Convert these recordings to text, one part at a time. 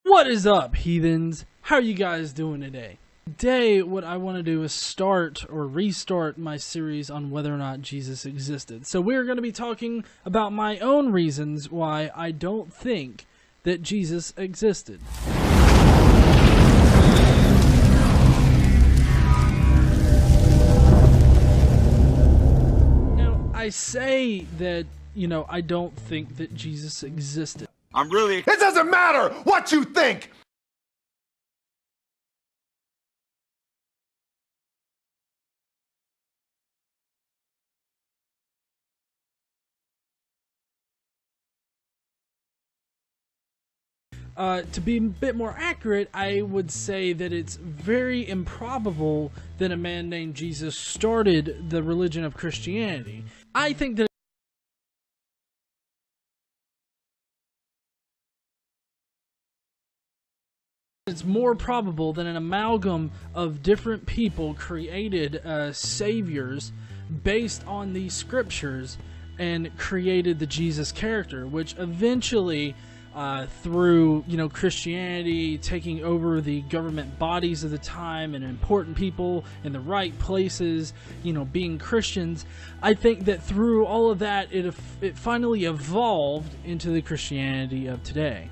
What is up, heathens? How are you guys doing today? Today, what I want to do is start or restart my series on whether or not Jesus existed. So we're going to be talking about my own reasons why I don't think that Jesus existed. Now, I say that, I don't think that Jesus existed. It doesn't matter what you think! To be a bit more accurate, I would say that it's very improbable that a man named Jesus started the religion of Christianity. I think that it's more probable that an amalgam of different people created saviors based on these scriptures and created the Jesus character, which eventually through Christianity taking over the government bodies of the time and important people in the right places, being Christians, I think that through all of that it finally evolved into the Christianity of today.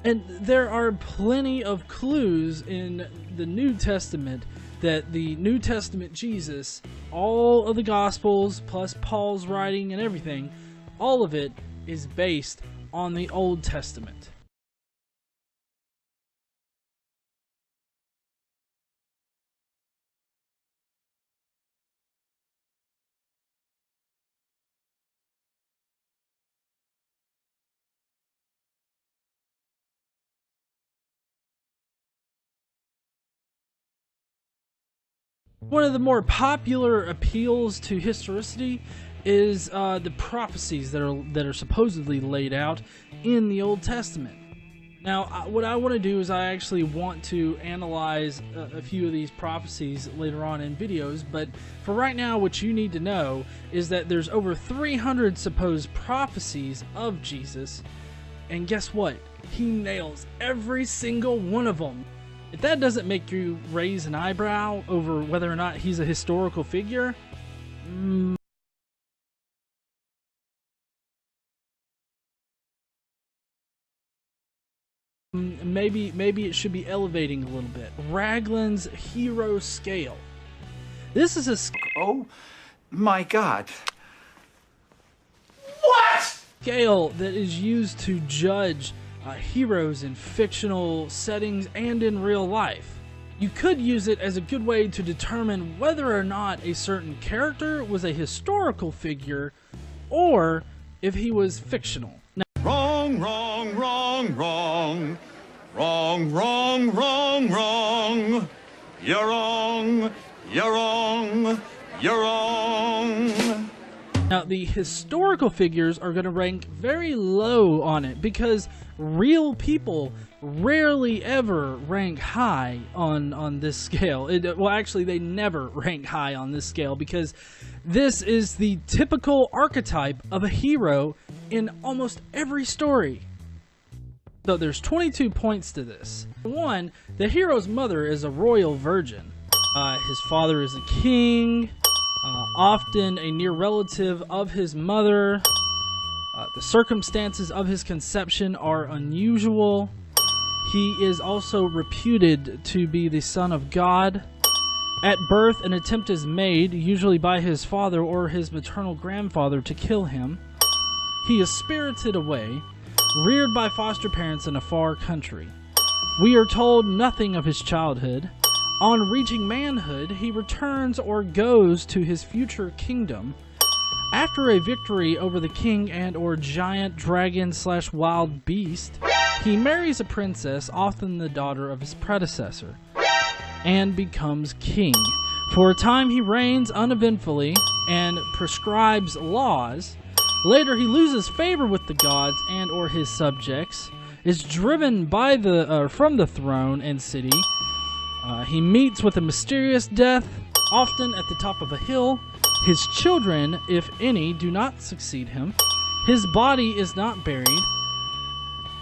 And there are plenty of clues in the New Testament that the New Testament Jesus, all of the Gospels, plus Paul's writing and everything, all of it is based on the Old Testament. One of the more popular appeals to historicity is the prophecies that are supposedly laid out in the Old Testament. Now, what I want to do is I actually want to analyze a few of these prophecies later on in videos, but for right now, what you need to know is that there's over 300 supposed prophecies of Jesus, and guess what? He nails every single one of them. If that doesn't make you raise an eyebrow over whether or not he's a historical figure, maybe it should be elevating a little bit. Raglan's hero scale. This is a Oh my God. What? scale that is used to judge heroes in fictional settings and in real life. You could use it as a good way to determine whether or not a certain character was a historical figure or if he was fictional. Now, Wrong, wrong, wrong, wrong. Wrong, wrong, wrong, wrong. You're wrong, you're wrong, you're wrong. Now, the historical figures are going to rank very low on it because real people rarely ever rank high on this scale. Well, actually, they never rank high on this scale because this is the typical archetype of a hero in almost every story. So there's 22 points to this. One, the hero's mother is a royal virgin. His father is a king. Often a near relative of his mother. The circumstances of his conception are unusual. He is also reputed to be the son of God. At birth, an attempt is made, usually by his father or his maternal grandfather, to kill him. He is spirited away, reared by foster parents in a far country. We are told nothing of his childhood. On reaching manhood, he returns or goes to his future kingdom. After a victory over the king and or giant dragon / wild beast, he marries a princess, often the daughter of his predecessor, and becomes king. For a time he reigns uneventfully and prescribes laws. Later he loses favor with the gods and or his subjects, is driven by from the throne and city. He meets with a mysterious death, often at the top of a hill. His children, if any, do not succeed him. His body is not buried.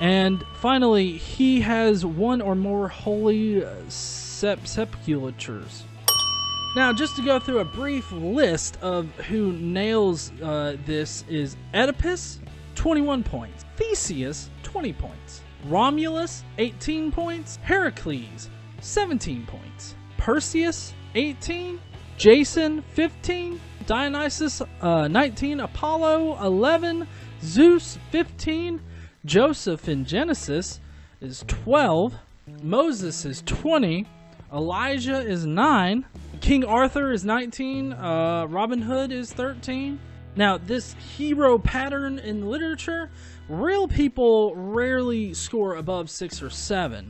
And finally, he has one or more holy sepulchres. Now, just to go through a brief list of who nails this is Oedipus, 21 points. Theseus, 20 points. Romulus, 18 points. Heracles, 17 points. Perseus, 18. Jason, 15. Dionysus, 19. Apollo, 11. Zeus, 15. Joseph in Genesis is 12. Moses is 20. Elijah is 9. King Arthur is 19. Robin Hood is 13. Now, this hero pattern in literature, real people rarely score above 6 or 7.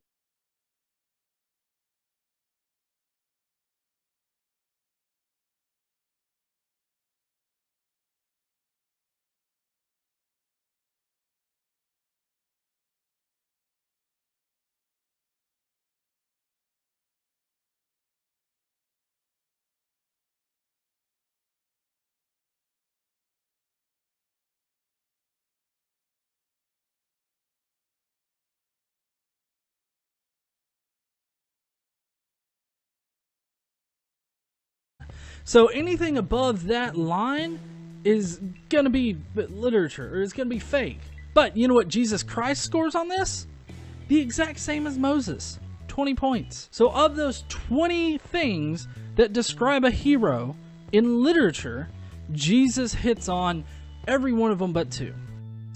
So anything above that line is going to be literature, or it's going to be fake. But you know what Jesus Christ scores on this? The exact same as Moses, 20 points. So of those 20 things that describe a hero in literature, Jesus hits on every one of them but 2.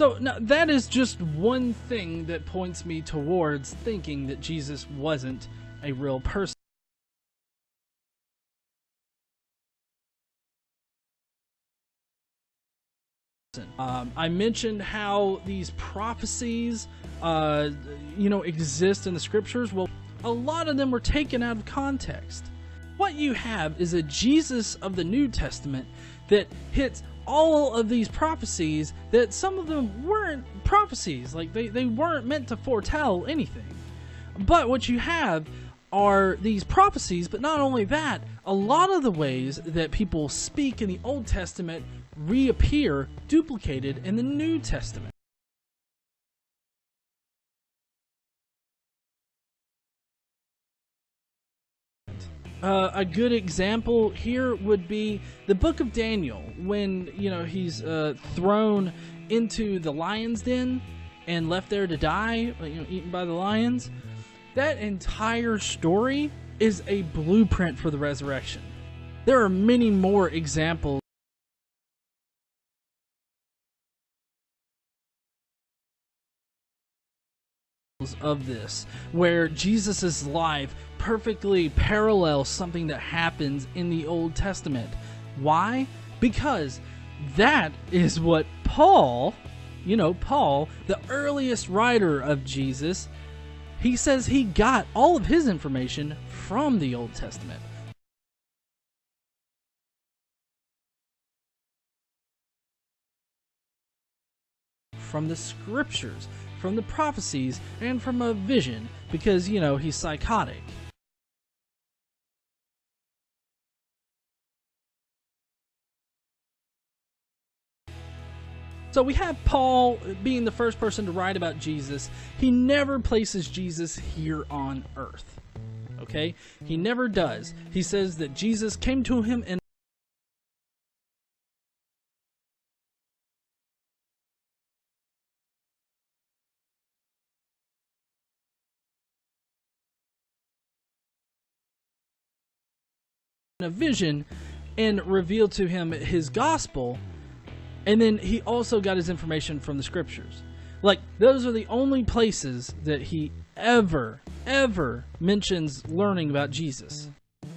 So now, that is just one thing that points me towards thinking that Jesus wasn't a real person. I mentioned how these prophecies, exist in the scriptures. Well, a lot of them were taken out of context. What you have is a Jesus of the New Testament that hits all of these prophecies that some of them weren't prophecies. Like, they weren't meant to foretell anything. But what you have are these prophecies, but not only that, a lot of the ways that people speak in the Old Testament reappear duplicated in the New Testament. A good example here would be the book of Daniel, when he's thrown into the lion's den and left there to die, eaten by the lions. That entire story is a blueprint for the resurrection. There are many more examples of this, where Jesus's life perfectly parallels something that happens in the Old Testament. Why? Because that is what Paul, the earliest writer of Jesus, he says he got all of his information from the Old Testament. From the scriptures, from the prophecies, and from a vision, because, he's psychotic. So we have Paul being the first person to write about Jesus. He never places Jesus here on earth. Okay? He never does. He says that Jesus came to him in a vision and revealed to him his gospel. And then he also got his information from the scriptures. Like, those are the only places that he ever mentions learning about Jesus.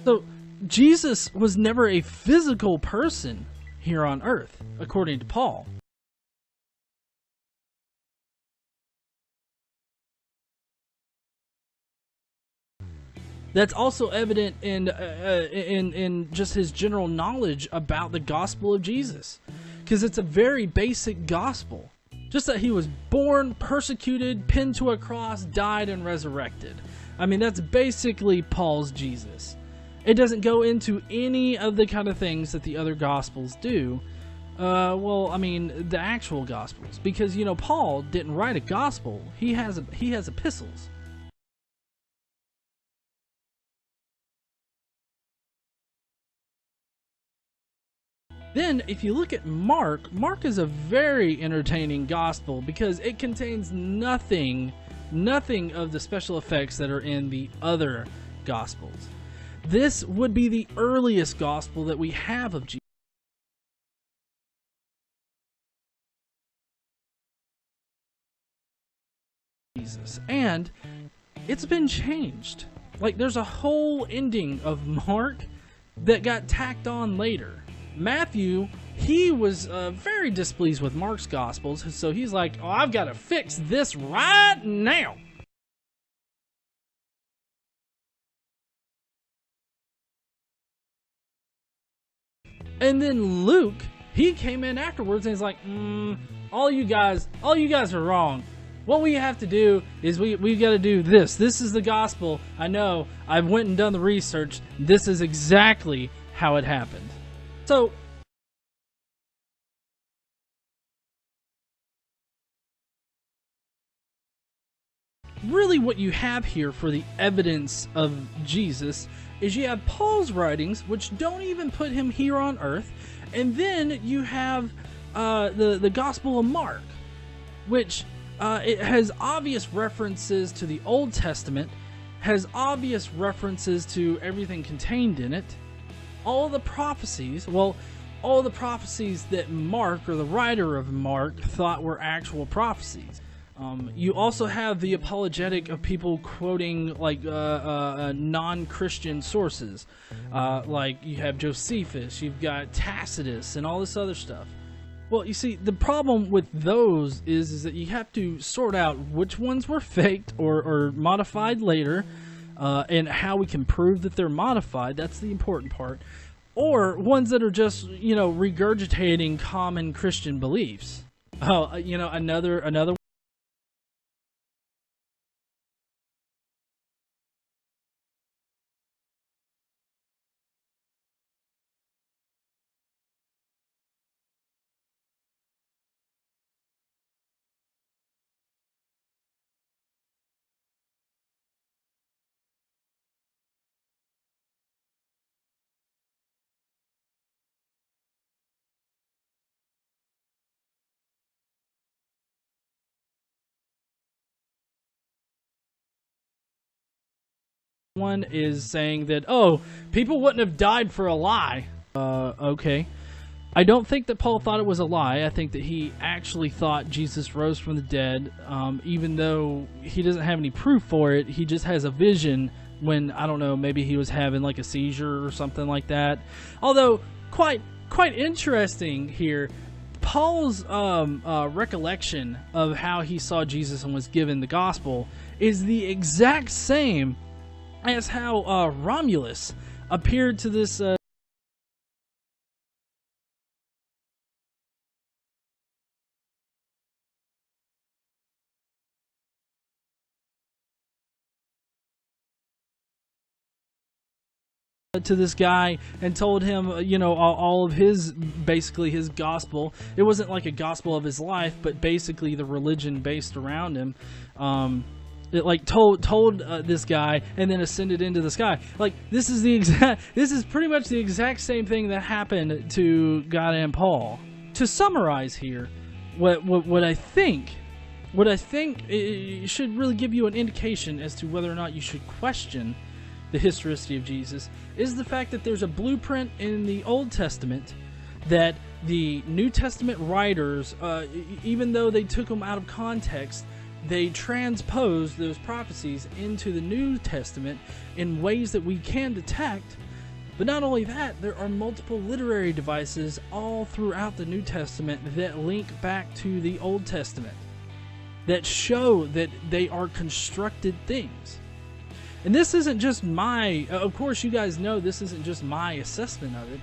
So, Jesus was never a physical person here on earth, according to Paul. That's also evident in just his general knowledge about the gospel of Jesus. Because it's a very basic gospel Just that he was born, persecuted, pinned to a cross, died, and resurrected. I mean, that's basically Paul's Jesus. It doesn't go into any of the kind of things that the other Gospels do. Well, I mean, the actual Gospels. Because, you know, Paul didn't write a Gospel. He has epistles. Then, if you look at Mark, Mark is a very entertaining gospel because it contains nothing of the special effects that are in the other gospels. This would be the earliest gospel that we have of Jesus. And it's been changed. Like, there's a whole ending of Mark that got tacked on later. Matthew, he was very displeased with Mark's Gospels, so he's like, oh, I've got to fix this right now. And then Luke, he came in afterwards and he's like, all you guys are wrong. What we have to do is we've got to do this. This is the gospel. I know. I went and done the research. This is exactly how it happened. So, really what you have here for the evidence of Jesus is you have Paul's writings, which don't even put him here on earth, and then you have the Gospel of Mark, which it has obvious references to the Old Testament, has obvious references to everything contained in it. All the prophecies, well, all the prophecies that Mark, or the writer of Mark, thought were actual prophecies. You also have the apologetic of people quoting like non-Christian sources, like you have Josephus, you've got Tacitus, and all this other stuff. Well, you see, the problem with those is that you have to sort out which ones were faked or modified later, and how we can prove that they're modified. That's the important part. Or ones that are just, you know, regurgitating common Christian beliefs. Oh, you know, another one is saying that, oh, people wouldn't have died for a lie. Okay. I don't think that Paul thought it was a lie. I think that he actually thought Jesus rose from the dead, even though he doesn't have any proof for it. He just has a vision when, I don't know, maybe he was having like a seizure or something like that. Although, quite interesting here, Paul's recollection of how he saw Jesus and was given the gospel is the exact same as how Romulus appeared to this guy and told him, you know, all of his, basically his gospel. It wasn't like a gospel of his life, but basically the religion based around him. It like told this guy and then ascended into the sky. Like, this is pretty much the exact same thing that happened to God and Paul. To summarize here, what I think it should really give you an indication as to whether or not you should question the historicity of Jesus is the fact that there's a blueprint in the Old Testament that the New Testament writers, even though they took them out of context, they transposed those prophecies into the New Testament in ways that we can detect. But not only that, there are multiple literary devices all throughout the New Testament that link back to the Old Testament that show that they are constructed things. And this isn't just my, of course you guys know this isn't just my assessment of it.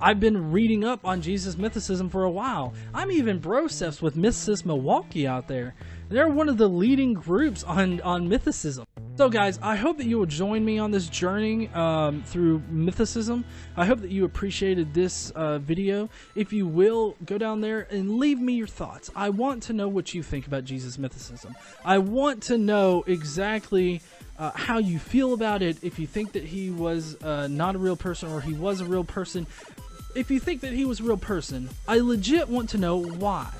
I've been reading up on Jesus mythicism for a while. I'm even broceps with Mythicist Milwaukee out there. They're one of the leading groups on mythicism. So guys, I hope that you will join me on this journey through mythicism. I hope that you appreciated this video. If you will, go down there and leave me your thoughts. I want to know what you think about Jesus mythicism. I want to know exactly how you feel about it. If you think that he was not a real person, or he was a real person. If you think that he was a real person, I legit want to know why.